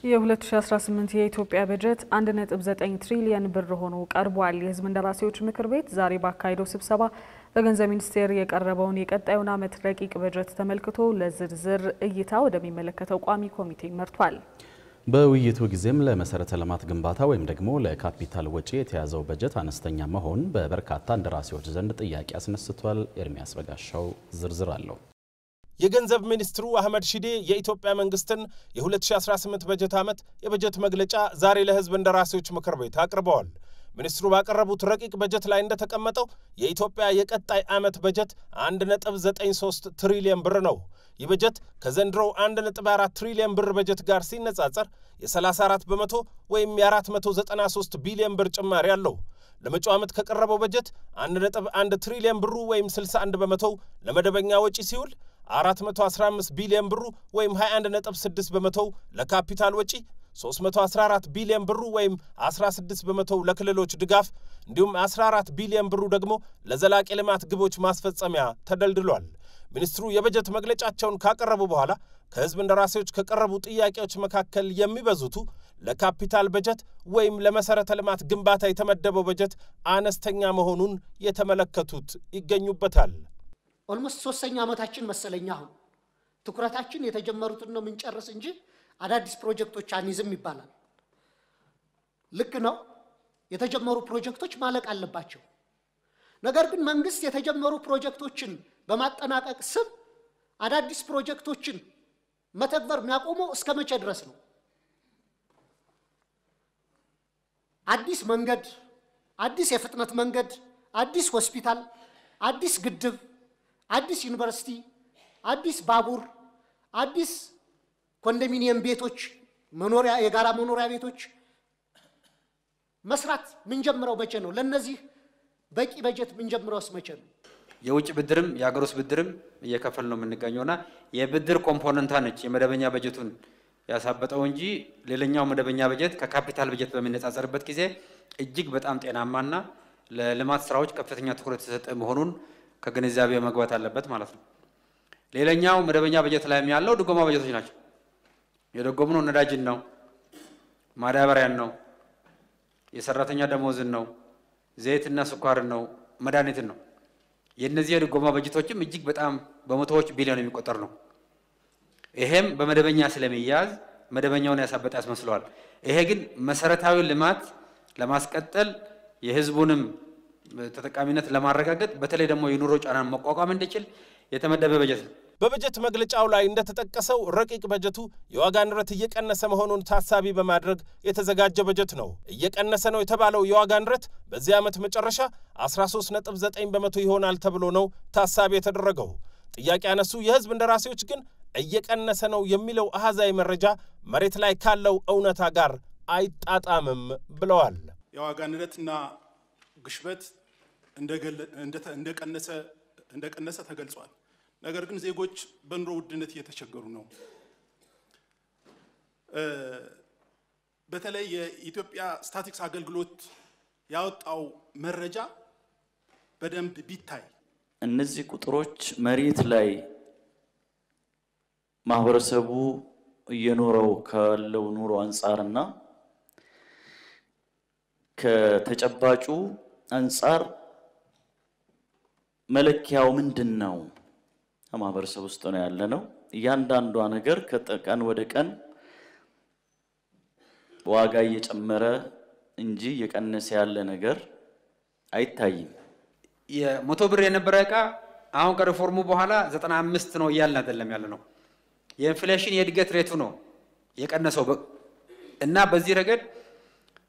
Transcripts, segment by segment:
የ2018 የኢትዮጵያ በጀት 1.9 ትሪሊየን ብር ሆኖ ቀርቧል። የሕዝብ እንደራሴዎች ምክር ቤት ዛሬ ባካሄደው ስብሰባ በገንዘብ ሚኒስቴር የቀረበውን የቀጣዩን ዓመት ረቂቅ በጀት ተመልክቶ ለዝርዝር እይታ ወደሚመለከተው ቋሚ ኮሚቴ መርቷል። በውይይቱ ጊዜም ለመሰረተ ልማት ግንባታ ወይም ደግሞ ለካፒታል ወጪ የተያዘው በጀት አነስተኛ መሆን በበርካታ እንደራሴዎች ዘንድ ጥያቄ አስነስቷል። ኤርሚያስ በጋሻው ዝርዝር አለው። የገንዘብ ሚኒስትሩ አህመድ ሺዴ የኢትዮጵያ መንግስትን የ2018 በጀት ዓመት የበጀት መግለጫ ዛሬ ለህዝብ እንደራሴዎች ምክር ቤት አቅርበዋል። ሚኒስትሩ ባቀረቡት ረቂቅ በጀት ላይ እንደተቀመጠው የኢትዮጵያ የቀጣይ ዓመት በጀት 1.93 ትሪሊየን ብር ነው። ይህ በጀት ከዘንድሮው 1.4 ትሪሊየን ብር በጀት ጋር ሲነጻጸር የ34 በመቶ ወይም የ493 ቢሊዮን ብር ጭማሪ አለው። ለመጪው ዓመት ከቀረበው በጀት 1.1 ትሪሊየን ብሩ ወይም 61 በመቶ ለመደበኛ ወጪ ሲውል 415 ቢሊዮን ብሩ ወይም 21.6 በመቶ ለካፒታል ወጪ 314 ቢሊዮን ብሩ ወይም 16 በመቶ ለክልሎች ድጋፍ እንዲሁም 14 ቢሊዮን ብሩ ደግሞ ለዘላቂ ልማት ግቦች ማስፈጸሚያ ተደልድሏል። ሚኒስትሩ የበጀት መግለጫቸውን ካቀረቡ በኋላ ከህዝብ እንደራሴዎች ከቀረቡ ጥያቄዎች መካከል የሚበዙቱ ለካፒታል በጀት ወይም ለመሰረተ ልማት ግንባታ የተመደበው በጀት አነስተኛ መሆኑን የተመለከቱት ይገኙበታል። ኦልሞስት 3ኛ ዓመታችን መሰለኛ አሁን ትኩረታችን የተጀመሩትን ነው ምንጨርስ እንጂ አዳዲስ ፕሮጀክቶች አንይዝም ይባላል። ልክ ነው፣ የተጀመሩ ፕሮጀክቶች ማለቅ አለባቸው። ነገር ግን መንግስት የተጀመሩ ፕሮጀክቶችን በማጠናቀቅ ስም አዳዲስ ፕሮጀክቶችን መተግበር የሚያቆመው እስከ መቼ ድረስ ነው? አዲስ መንገድ፣ አዲስ የፍጥነት መንገድ፣ አዲስ ሆስፒታል፣ አዲስ ግድብ፣ አዲስ ዩኒቨርሲቲ፣ አዲስ ባቡር፣ አዲስ ኮንዶሚኒየም ቤቶች፣ መኖሪያ የጋራ መኖሪያ ቤቶች መስራት ምን ጀምረው መቼ ነው? ለነዚህ በቂ በጀት ምን ጀምረውስ መቼ ነው? የውጭ ብድርም የሀገር ውስጥ ብድርም እየከፈል ነው የምንገኘውና የብድር ኮምፖነንታ ነች የመደበኛ በጀቱን ያሳበጠው እንጂ ሌላኛው መደበኛ በጀት ከካፒታል በጀት በሚነጻጸርበት ጊዜ እጅግ በጣም ጤናማና ለልማት ስራዎች ከፍተኛ ትኩረት የተሰጠ መሆኑን ከግንዛቤ መግባት አለበት ማለት ነው። ሌላኛው መደበኛ በጀት ላይ ያለው ድጎማ በጀቶች ናቸው። የደጎምነው ነዳጅን ነው፣ ማዳበሪያን ነው፣ የሰራተኛ ደሞዝን ነው፣ ዘይትና ስኳርን ነው፣ መድኃኒትን ነው። የነዚህ የድጎማ በጀቶችም እጅግ በጣም በመቶዎች ቢሊዮን የሚቆጠር ነው። ይሄም በመደበኛ ስለሚያዝ መደበኛውን ያሳበጠ ያስመስለዋል። ይሄ ግን መሰረታዊ ልማት ለማስቀጠል የህዝቡንም ተጠቃሚነት ለማረጋገጥ በተለይ ደግሞ የኑሮ ጫናን መቋቋም እንዲችል የተመደበ በጀት ነው። በበጀት መግለጫው ላይ እንደተጠቀሰው ረቂቅ በጀቱ የዋጋ ንረት እየቀነሰ መሆኑን ታሳቢ በማድረግ የተዘጋጀ በጀት ነው። እየቀነሰ ነው የተባለው የዋጋ ንረት በዚህ ዓመት መጨረሻ 13.9 በመቶ ይሆናል ተብሎ ነው ታሳቢ የተደረገው። ጥያቄ ያነሱ የህዝብ እንደራሴዎች ግን እየቀነሰ ነው የሚለው አሃዛዊ መረጃ መሬት ላይ ካለው እውነታ ጋር አይጣጣምም ብለዋል። የዋጋ ንረትና ግሽበት እንደቀነሰ ተገልጿል። ነገር ግን ዜጎች በኑሮ ውድነት እየተቸገሩ ነው። በተለይ የኢትዮጵያ ስታቲስቲክስ አገልግሎት ያወጣው መረጃ በደንብ ቢታይ እነዚህ ቁጥሮች መሬት ላይ ማህበረሰቡ እየኖረው ካለው ኑሮ አንፃርና ከተጨባጩ አንፃር መለኪያው ምንድነው? ማህበረሰብ ውስጥ ነው ያለነው። እያንዳንዷ ነገር ከቀን ወደ ቀን ዋጋ እየጨመረ እንጂ እየቀነሰ ያለ ነገር አይታይም። የመቶ ብር የነበረ ዕቃ አሁን ከሪፎርሙ በኋላ 95 ነው እያልን አይደለም ያለነው። የኢንፍሌሽን የእድገት ሬቱ ነው የቀነሰው እና በዚህ ረገድ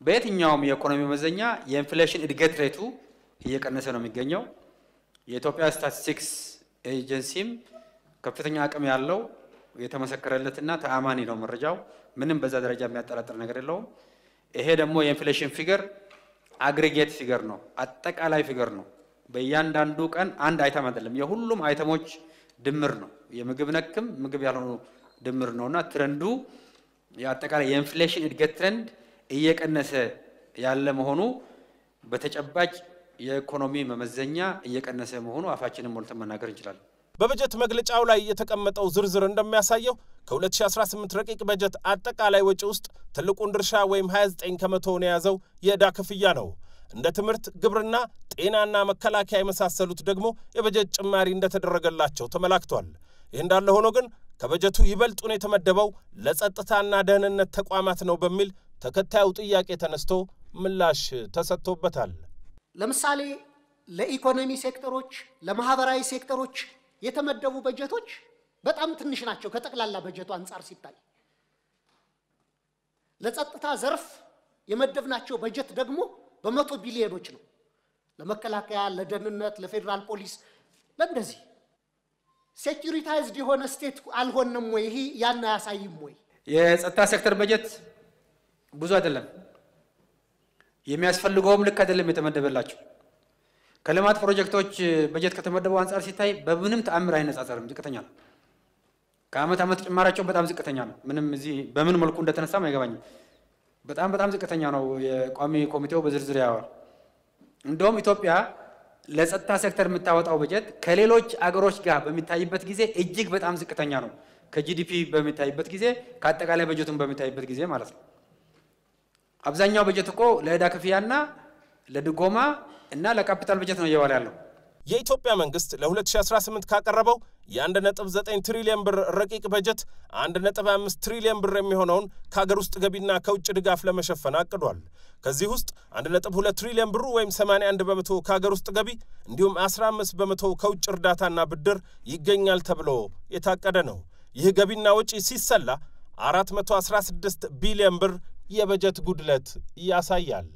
በየትኛውም የኢኮኖሚ መዘኛ የኢንፍሌሽን እድገት ሬቱ እየቀነሰ ነው የሚገኘው። የኢትዮጵያ ስታቲስቲክስ ኤጀንሲም ከፍተኛ አቅም ያለው የተመሰከረለትና ተአማኒ ነው መረጃው። ምንም በዛ ደረጃ የሚያጠራጥር ነገር የለውም። ይሄ ደግሞ የኢንፍሌሽን ፊገር አግሪጌት ፊገር ነው፣ አጠቃላይ ፊገር ነው። በእያንዳንዱ ቀን አንድ አይተም አይደለም፣ የሁሉም አይተሞች ድምር ነው። የምግብ ነክም ምግብ ያልሆኑ ድምር ነውና ትረንዱ የአጠቃላይ የኢንፍሌሽን እድገት ትረንድ እየቀነሰ ያለ መሆኑ በተጨባጭ የኢኮኖሚ መመዘኛ እየቀነሰ መሆኑ አፋችንን ሞልተን መናገር እንችላለን። በበጀት መግለጫው ላይ የተቀመጠው ዝርዝር እንደሚያሳየው ከ2018 ረቂቅ በጀት አጠቃላይ ወጪ ውስጥ ትልቁን ድርሻ ወይም 29 ከመቶውን የያዘው የዕዳ ክፍያ ነው። እንደ ትምህርት፣ ግብርና፣ ጤናና መከላከያ የመሳሰሉት ደግሞ የበጀት ጭማሪ እንደተደረገላቸው ተመላክቷል። ይህ እንዳለ ሆኖ ግን ከበጀቱ ይበልጡን የተመደበው ለጸጥታና ደህንነት ተቋማት ነው በሚል ተከታዩ ጥያቄ ተነስቶ ምላሽ ተሰጥቶበታል። ለምሳሌ ለኢኮኖሚ ሴክተሮች፣ ለማህበራዊ ሴክተሮች የተመደቡ በጀቶች በጣም ትንሽ ናቸው ከጠቅላላ በጀቱ አንፃር ሲታይ። ለጸጥታ ዘርፍ የመደብናቸው በጀት ደግሞ በመቶ ቢሊዮኖች ነው። ለመከላከያ፣ ለደህንነት፣ ለፌደራል ፖሊስ ለእንደዚህ ሴኩሪታይዝድ የሆነ ስቴት አልሆነም ወይ? ይሄ ያን አያሳይም ወይ? የጸጥታ ሴክተር በጀት ብዙ አይደለም፣ የሚያስፈልገውም ልክ አይደለም የተመደበላቸው። ከልማት ፕሮጀክቶች በጀት ከተመደበው አንፃር ሲታይ በምንም ተአምር አይነጻጸርም፣ ዝቅተኛ ነው። ከአመት አመት ጭማራቸው በጣም ዝቅተኛ ነው። ምንም እዚህ በምን መልኩ እንደተነሳም አይገባኝም። በጣም ዝቅተኛ ነው። የቋሚ ኮሚቴው በዝርዝር ያወራል። እንደውም ኢትዮጵያ ለጸጥታ ሴክተር የምታወጣው በጀት ከሌሎች አገሮች ጋር በሚታይበት ጊዜ እጅግ በጣም ዝቅተኛ ነው። ከጂዲፒ በሚታይበት ጊዜ፣ ከአጠቃላይ በጀቱን በሚታይበት ጊዜ ማለት ነው። አብዛኛው በጀት እኮ ለዕዳ ክፍያና ለድጎማ እና ለካፒታል በጀት ነው እየዋለ ያለው። የኢትዮጵያ መንግስት ለ2018 ካቀረበው የ1.9 ትሪሊዮን ብር ረቂቅ በጀት 1.5 ትሪሊዮን ብር የሚሆነውን ከሀገር ውስጥ ገቢና ከውጭ ድጋፍ ለመሸፈን አቅዷል። ከዚህ ውስጥ 1.2 ትሪሊዮን ብሩ ወይም 81 በመቶ ከሀገር ውስጥ ገቢ እንዲሁም 15 በመቶ ከውጭ እርዳታና ብድር ይገኛል ተብሎ የታቀደ ነው። ይህ ገቢና ወጪ ሲሰላ 416 ቢሊዮን ብር የበጀት ጉድለት ያሳያል።